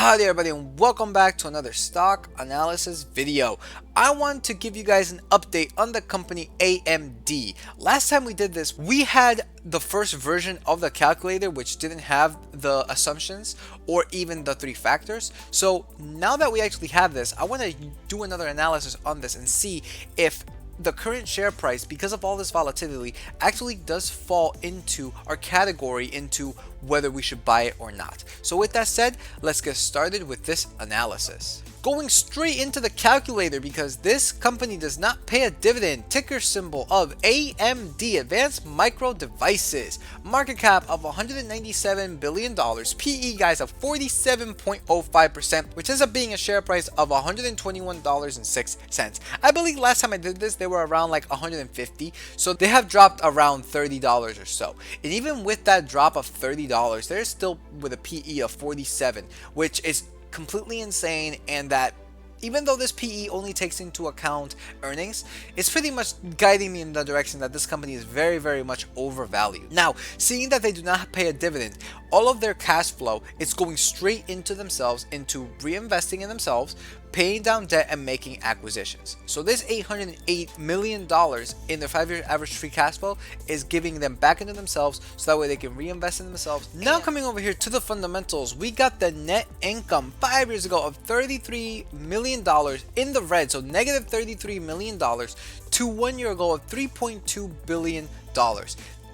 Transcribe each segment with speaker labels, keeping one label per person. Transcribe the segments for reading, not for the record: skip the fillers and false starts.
Speaker 1: Hi there everybody and welcome back to another stock analysis video. I want to give you guys an update on the company AMD. Last time we did this, we had the first version of the calculator which didn't have the assumptions or even the three factors. So now that we actually have this, I want to do another analysis on this and see if the current share price, because of all this volatility, actually does fall into our category into whether we should buy it or not. So with that said, let's get started with this analysis. Going straight into the calculator because this company does not pay a dividend. Ticker symbol of AMD, Advanced Micro Devices. Market cap of $197 billion. PE guys of 47.05%, which ends up being a share price of $121.06. I believe last time I did this, they were around like 150. So they have dropped around $30 or so. And even with that drop of $30, they're still with a PE of 47, which is completely insane, and that even though this PE only takes into account earnings, it's pretty much guiding me in the direction that this company is very much overvalued. Now, seeing that they do not pay a dividend, all of their cash flow is going straight into themselves, into reinvesting in themselves, paying down debt and making acquisitions. So this $808 million in their 5-year average free cash flow is giving them back into themselves so that way they can reinvest in themselves. Now coming over here to the fundamentals, we got the net income 5 years ago of $33 million in the red, so negative $33 million, to 1 year ago of $3.2 billion.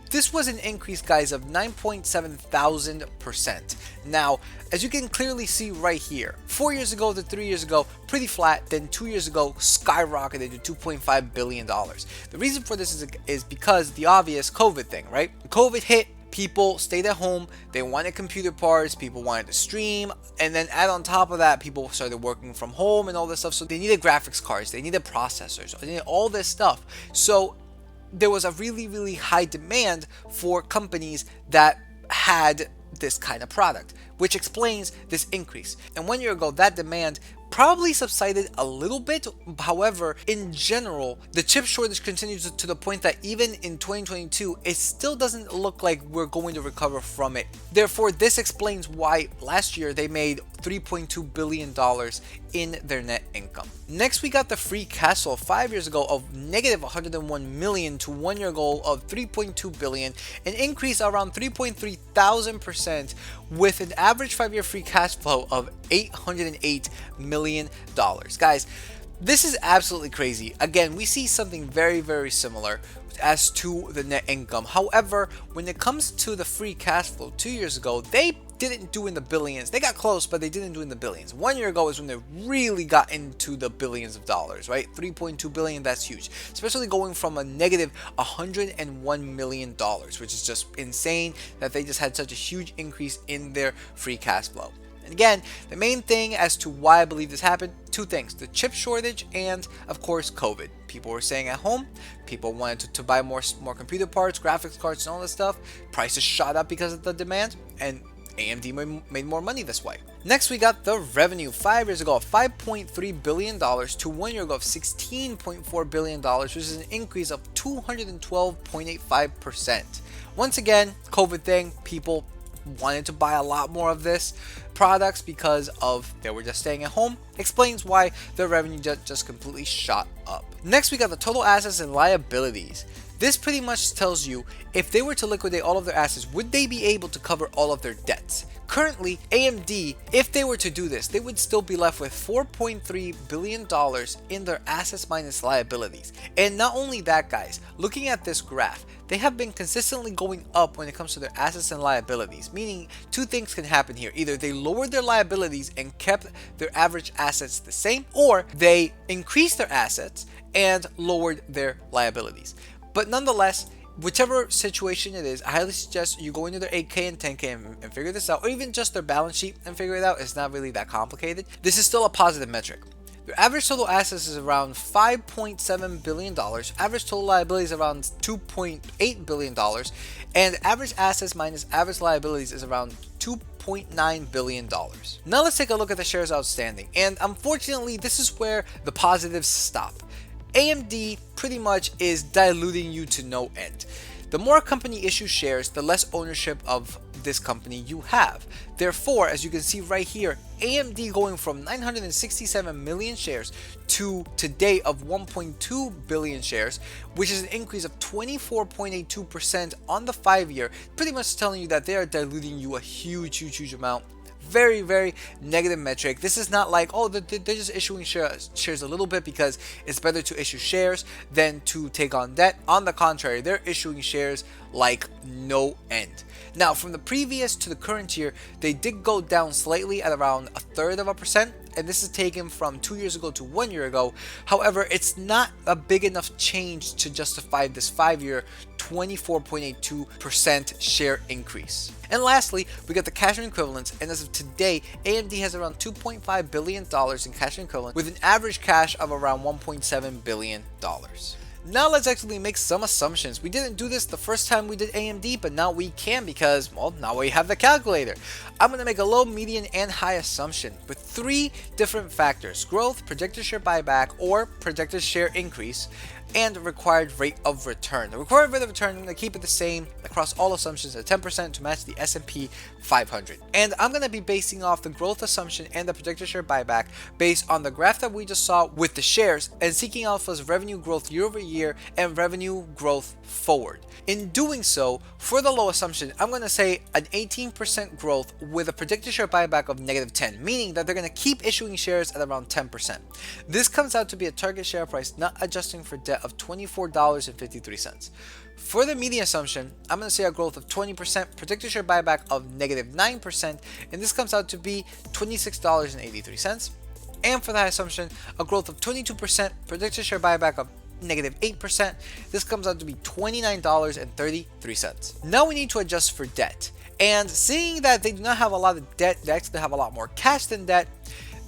Speaker 1: This was an increase, guys, of 9.7,000%. Now, as you can clearly see right here, 4 years ago to 3 years ago, pretty flat. Then 2 years ago, skyrocketed to $2.5 billion. The reason for this is because the obvious COVID thing, right? COVID hit. People stayed at home, they wanted computer parts, people wanted to stream, and then add on top of that, people started working from home and all this stuff, so they needed graphics cards, they needed processors, they needed all this stuff. So there was a really high demand for companies that had this kind of product, which explains this increase. And 1 year ago, that demand probably subsided a little bit. However, in general, the chip shortage continues to the point that even in 2022, it still doesn't look like we're going to recover from it. Therefore, this explains why last year they made $3.2 billion in their net income. Next, we got the free cash flow 5 years ago of negative $101 million to 1 year ago of $3.2 billion, an increase around 3.3 thousand% with an average 5-year free cash flow of $808 million. Guys, this is absolutely crazy. Again, we see something very similar as to the net income. However, when it comes to the free cash flow 2 years ago, they didn't do in the billions. They got close, but they didn't do in the billions. 1 year ago is when they really got into the billions of dollars, right? 3.2 billion, that's huge. Especially going from a negative $101 million, which is just insane that they just had such a huge increase in their free cash flow. And again, the main thing as to why I believe this happened, two things: the chip shortage and, of course, COVID. People were staying at home, people wanted to buy more computer parts, graphics cards, and all this stuff. Prices shot up because of the demand, and AMD made more money this way. Next, we got the revenue 5 years ago of $5.3 billion to 1 year ago of $16.4 billion, which is an increase of 212.85%. Once again, COVID thing, people wanted to buy a lot more of this products because of they were just staying at home. Explains why the revenue just completely shot up. Next, we got the total assets and liabilities. This pretty much tells you if they were to liquidate all of their assets, would they be able to cover all of their debts? Currently, AMD, if they were to do this, they would still be left with $4.3 billion in their assets minus liabilities. And not only that, guys, looking at this graph, they have been consistently going up when it comes to their assets and liabilities, meaning two things can happen here. Either they lowered their liabilities and kept their average assets the same, or they increased their assets and lowered their liabilities. But nonetheless, whichever situation it is, I highly suggest you go into their 8K and 10K and figure this out, or even just their balance sheet and figure it out. It's not really that complicated. This is still a positive metric. Their average total assets is around $5.7 billion, average total liabilities around $2.8 billion, and average assets minus average liabilities is around $2.9 billion. Now let's take a look at the shares outstanding, and unfortunately this is where the positives stop. AMD pretty much is diluting you to no end. The more a company issues shares, the less ownership of this company you have. Therefore, as you can see right here, AMD going from 967 million shares to today of 1.2 billion shares, which is an increase of 24.82% on the 5-year, pretty much telling you that they are diluting you a huge amount. Very, very negative metric. This is not like, oh, they're just issuing shares a little bit because it's better to issue shares than to take on debt. On the contrary, they're issuing shares like no end. Now, from the previous to the current year, they did go down slightly at around 1/3%, and this is taken from 2 years ago to 1 year ago. However, it's not a big enough change to justify this 5-year 24.82% share increase. And lastly, we got the cash and equivalents, and as of today, AMD has around $2.5 billion in cash and equivalents with an average cash of around $1.7 billion. Now let's actually make some assumptions. We didn't do this the first time we did AMD, but now we can because, well, now we have the calculator. I'm going to make a low, median, and high assumption with 3 different factors: growth, projected share buyback, or projected share increase, and required rate of return. The required rate of return, I'm going to keep it the same across all assumptions at 10% to match the S&P 500. And I'm going to be basing off the growth assumption and the projected share buyback based on the graph that we just saw with the shares and seeking alpha's revenue growth year over year and revenue growth forward. In doing so, for the low assumption, I'm going to say an 18% growth with a predicted share buyback of -10, meaning that they're going to keep issuing shares at around 10%. This comes out to be a target share price not adjusting for debt of $24.53. For the median assumption, I'm going to say a growth of 20%, predicted share buyback of -9%, and this comes out to be $26.83. And for the high assumption, a growth of 22%, predicted share buyback of -8%. This comes out to be $29.33. Now we need to adjust for debt. And seeing that they do not have a lot of debt, they actually have a lot more cash than debt,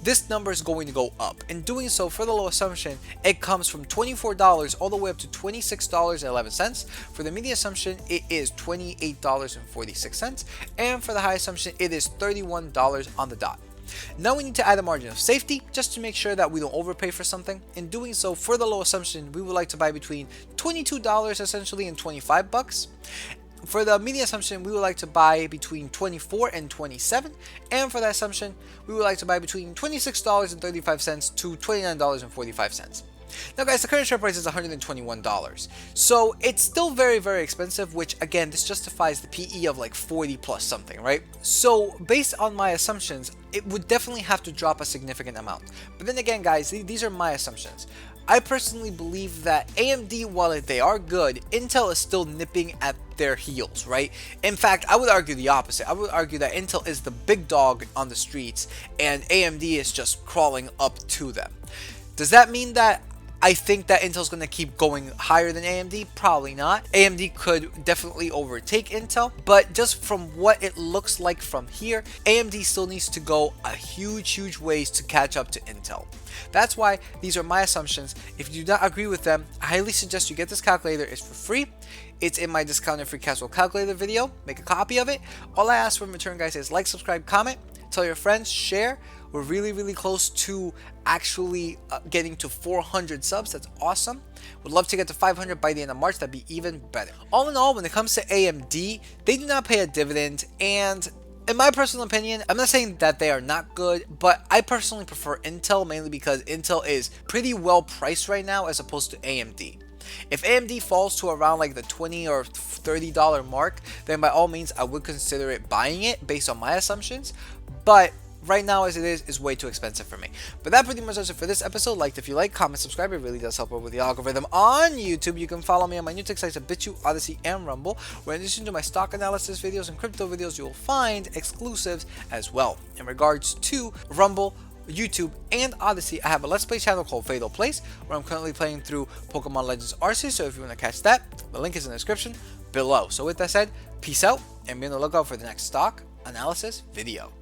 Speaker 1: this number is going to go up. In doing so, for the low assumption, it comes from $24 all the way up to $26.11. For the median assumption, it is $28.46. And for the high assumption, it is $31 on the dot. Now we need to add a margin of safety just to make sure that we don't overpay for something. In doing so, for the low assumption, we would like to buy between $22 essentially and $25. For the median assumption, we would like to buy between $24 and $27, and for that assumption, we would like to buy between $26.35 to $29.45. Now guys, the current share price is $121, so it's still very, very expensive, which again, this justifies the PE of like 40 plus something, right? So based on my assumptions, it would definitely have to drop a significant amount. But then again guys, these are my assumptions. I personally believe that AMD, while they are good, Intel is still nipping at their heels, right? In fact, I would argue the opposite. I would argue that Intel is the big dog on the streets and AMD is just crawling up to them. Does that mean that I think that Intel's going to keep going higher than AMD? Probably not. AMD could definitely overtake Intel, but just from what it looks like from here, AMD still needs to go a huge ways to catch up to Intel. That's why these are my assumptions. If you do not agree with them, I highly suggest you get this calculator. It's for free. It's in my discounted free casual calculator video. Make a copy of it. All I ask for in return, guys, is like, subscribe, comment, tell your friends, share. We're really close to actually getting to 400 subs. That's awesome. Would love to get to 500 by the end of March. That'd be even better. All in all, when it comes to AMD, they do not pay a dividend, and in my personal opinion, I'm not saying that they are not good, but I personally prefer Intel, mainly because Intel is pretty well priced right now as opposed to AMD. If AMD falls to around like the $20 or $30 mark, then by all means I would consider it buying it based on my assumptions, but right now as it is way too expensive for me. But that pretty much does it for this episode. Like if you like, comment, subscribe. It really does help out with the algorithm on YouTube. You can follow me on my new tech sites at BitChute, Odyssey, and Rumble, where in addition to my stock analysis videos and crypto videos, you will find exclusives as well. In regards to Rumble, YouTube, and Odyssey, I have a Let's Play channel called Fatal Place, where I'm currently playing through Pokemon Legends Arceus, so if you want to catch that, the link is in the description below. So with that said, peace out, and be on the lookout for the next stock analysis video.